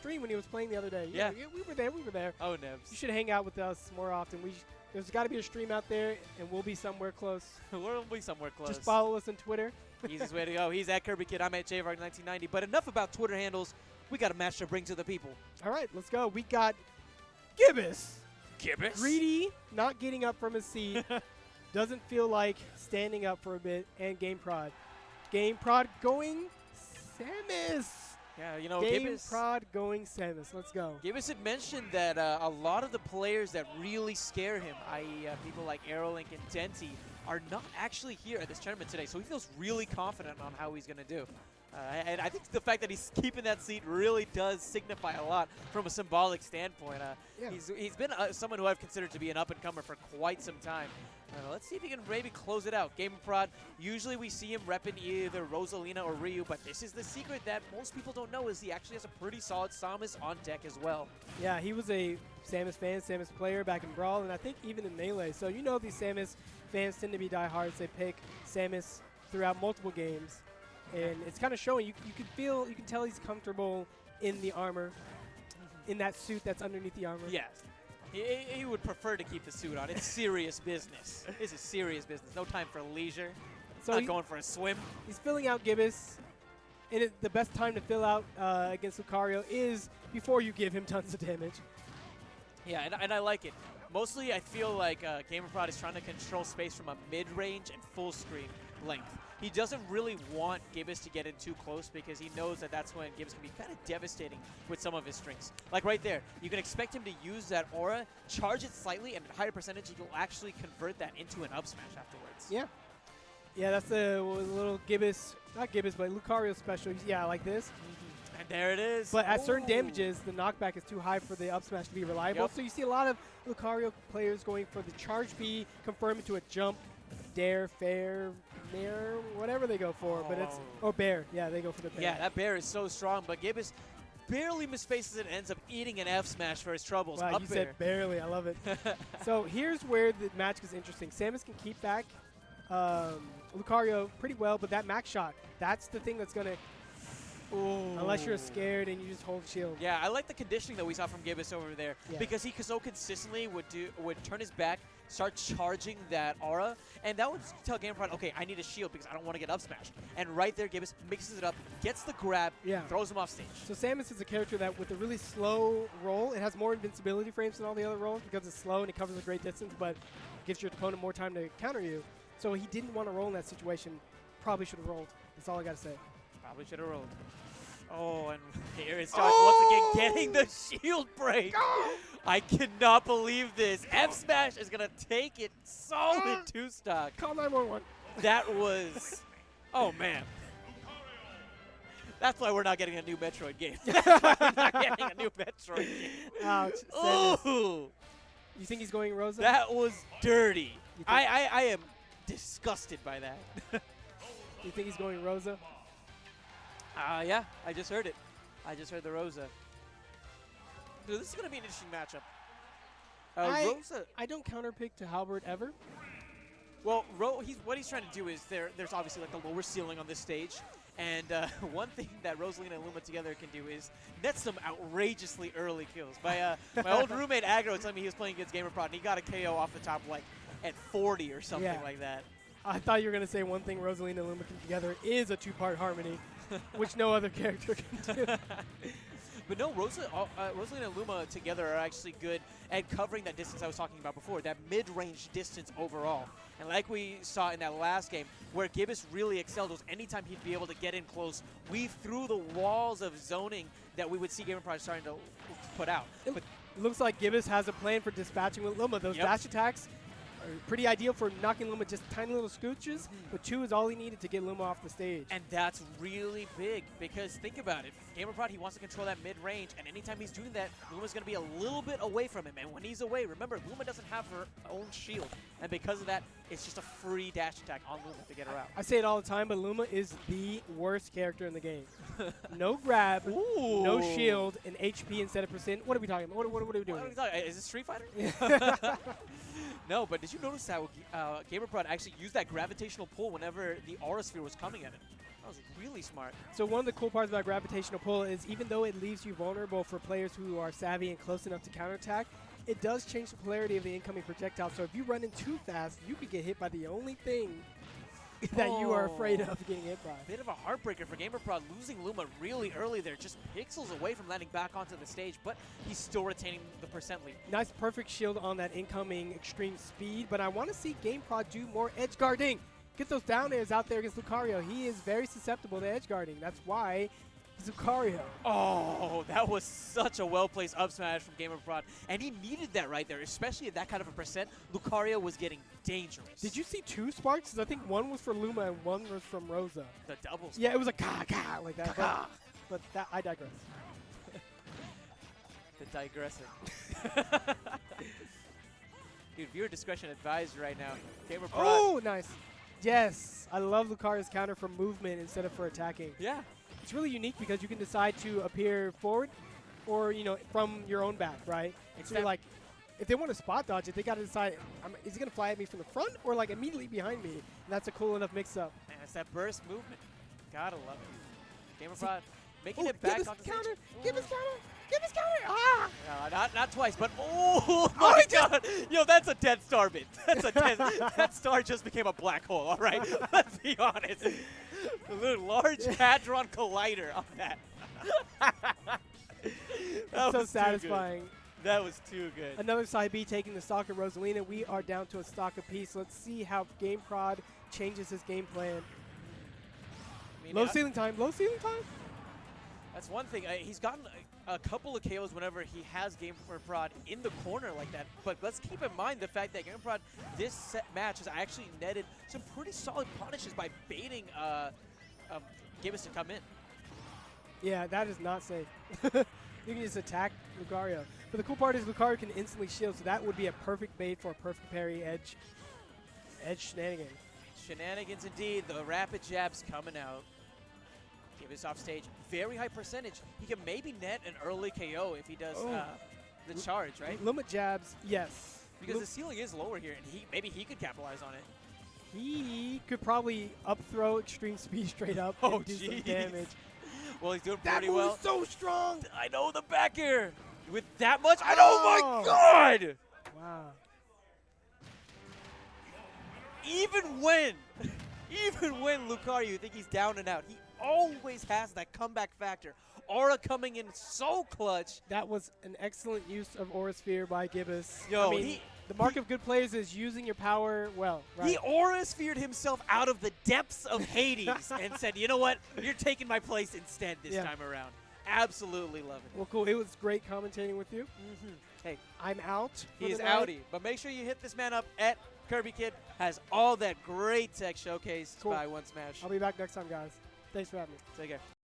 stream when he was playing the other day. Yeah. We were there. We were there. Oh, Nebs. You should hang out with us more often. There's got to be a stream out there, and we'll be somewhere close. We'll be somewhere close. Just follow us on Twitter. Easiest way to go. He's at Kirby Kid. I'm at JVark1990. But enough about Twitter handles. We got a match to bring to the people. All right, let's go. We got Gibus. Gibus? Greedy, not getting up from his seat. Doesn't feel like standing up for a bit. And GameProd. GameProd going Samus. Yeah, you know, GameProd going Samus. Let's go. Gibus had mentioned that a lot of the players that really scare him, i.e. People like Aerolink and Denti, are not actually here at this tournament today. So he feels really confident on how he's going to do. And I think the fact that he's keeping that seat really does signify a lot from a symbolic standpoint. Yeah. He's been someone who I've considered to be an up-and-comer for quite some time. Let's see if he can maybe close it out. GameProd, usually we see him repping either Rosalina or Ryu, but this is the secret that most people don't know is he actually has a pretty solid Samus on deck as well. Yeah, he was a Samus fan, Samus player back in Brawl, and I think even in Melee. So you know these Samus fans tend to be diehards. They pick Samus throughout multiple games. And it's kind of showing. You can tell he's comfortable in the armor, in that suit that's underneath the armor. Yes. He would prefer to keep the suit on. It's serious business. This is serious business. No time for leisure. So Not going for a swim. He's filling out Gibus. And the best time to fill out against Lucario is before you give him tons of damage. Yeah, and I like it. Mostly, I feel like GamerProd is trying to control space from a mid-range and full-screen length. He doesn't really want Gibus to get in too close because he knows that that's when Gibus can be kind of devastating with some of his strings. Like right there, you can expect him to use that aura, charge it slightly, and at a higher percentage, he will actually convert that into an up smash afterwards. Yeah. Yeah, that's the little Gibus, not Gibus, but Lucario special. Yeah, like this. And there it is. But at certain damages, the knockback is too high for the up smash to be reliable. Yep. So you see a lot of Lucario players going for the charge B, confirm into a jump, dare, fair, nair, whatever they go for. But it's bear. Yeah, they go for the bear. Yeah, that bear is so strong, but Gibus barely misfaces it and ends up eating an F smash for his troubles. Wow, up you bear. said barely. I love it. So here's where the match gets interesting. Samus can keep back Lucario pretty well, but that max shot, that's the thing that's going to, unless you're scared and you just hold shield. Yeah, I like the conditioning that we saw from Gibus over there because he so consistently would turn his back, start charging that aura, and that would tell GameProd, okay, I need a shield because I don't want to get up smashed. And right there, Gibus mixes it up, gets the grab, throws him off stage. So Samus is a character that with a really slow roll, it has more invincibility frames than all the other rolls because it's slow and it covers a great distance, but gives your opponent more time to counter you. So he didn't want to roll in that situation. Probably should have rolled. That's all I got to say. Probably should have rolled. Oh, and here it starts once again getting the shield break. I cannot believe this. F Smash is going to take it solid 2-stock. Call 911. That was, oh man. That's why we're not getting a new Metroid game. That's why we're not getting a new Metroid game. Ouch. Ooh. You think he's going Rosa? That was dirty. I am disgusted by that. You think he's going Rosa? Yeah, I just heard it. I just heard the Rosa. Dude, this is going to be an interesting matchup. Rosa. I don't counterpick to Halberd ever. Well, what he's trying to do is there's obviously like a lower ceiling on this stage. And one thing that Rosalina and Luma together can do is net some outrageously early kills. My old roommate Aggro told me he was playing against GamerProd and he got a KO off the top like at 40 or something like that. I thought you were going to say one thing Rosalina and Luma can together is a two-part harmony, which no other character can do. But no, Rosalina and Luma together are actually good at covering that distance I was talking about before, that mid-range distance overall. And like we saw in that last game, where Gibus really excelled was anytime he'd be able to get in close, weave through the walls of zoning that we would see GamerProd starting to put out. But it looks like Gibus has a plan for dispatching with Luma. Those dash attacks are pretty ideal for knocking Luma just tiny little scooches, but 2 is all he needed to get Luma off the stage. And that's really big because think about it. GamerProd, he wants to control that mid-range, and anytime he's doing that, Luma's going to be a little bit away from him. And when he's away, remember, Luma doesn't have her own shield. And because of that, it's just a free dash attack on Luma to get her out. I say it all the time, but Luma is the worst character in the game. No grab, no shield, and HP instead of percent. What are we talking about? What are we doing? What are we talking? Is this Street Fighter? No, but did you notice how GamerProd actually used that gravitational pull whenever the Aura Sphere was coming at him? That was really smart. So one of the cool parts about gravitational pull is even though it leaves you vulnerable for players who are savvy and close enough to counterattack, it does change the polarity of the incoming projectile. So if you run in too fast, you could get hit by the only thing that you are afraid of getting hit by. Bit of a heartbreaker for GameProd, losing Luma really early there, just pixels away from landing back onto the stage, but he's still retaining the percent lead. Nice perfect shield on that incoming extreme speed, but I want to see GameProd do more edge guarding. Get those down airs out there against Lucario. He is very susceptible to edge guarding. That's why he's Lucario. Oh, that was such a well-placed up smash from GameProd, and he needed that right there, especially at that kind of a percent. Lucario was getting dangerous. Did you see two sparks? 'Cause I think one was for Luma and one was from Rosa. The doubles? Yeah, it was a ka like that. But that, I digress. The digressor. Dude, viewer discretion advised right now. GameProd. Oh, nice. Yes, I love Lucario's counter from movement instead of for attacking. Yeah. It's really unique because you can decide to appear forward or, you know, from your own back, right? And so you're like, if they want to spot dodge it, they got to decide, is he going to fly at me from the front or like immediately behind me? And that's a cool enough mix-up. Man, it's that burst movement. Gotta love it. GameProd making it back onto the counter. stage. Gibus counter. Gibus counter. Ah! No, not twice, but oh my god! Yo, that's a dead star bit. That's a dead. That star just became a black hole. All right, let's be honest. A little large Hadron Collider on that. That so was satisfying. Too good. That was too good. Another side B taking the stock of Rosalina. We are down to a stock apiece. Let's see how GameProd changes his game plan. I mean, Low ceiling time. Low ceiling time. That's one thing. He's gotten a couple of KOs whenever he has GameProd in the corner like that. But let's keep in mind the fact that GameProd this set match has actually netted some pretty solid punishes by baiting Gibus to come in. Yeah, that is not safe. You can just attack Lucario. But the cool part is Lucario can instantly shield, so that would be a perfect bait for a perfect parry edge shenanigan. Shenanigans indeed. The rapid jabs coming out. Gibus off stage. Very high percentage. He can maybe net an early KO if he does the charge, right? Limit jabs, yes. Because the ceiling is lower here, and maybe he could capitalize on it. He could probably up throw extreme speed straight up and do some damage. Well, he's doing that pretty well. That so strong. I know the back air. With that much, oh my god! Wow. Even when Lucario, you think he's down and out, he always has that comeback factor. Aura coming in so clutch. That was an excellent use of Aura Sphere by Gibus. Yo, I mean, the mark of good players is using your power well. Right? He Aura Sphered himself out of the depths of Hades and said, you know what, you're taking my place instead this time around. Absolutely love it. Well, cool. It was great commentating with you. Hey, I'm out. He's outie. But make sure you hit this man up at Kirby Kid. Has all that great tech showcased by One Smash. I'll be back next time, guys. Thanks for having me. Take care.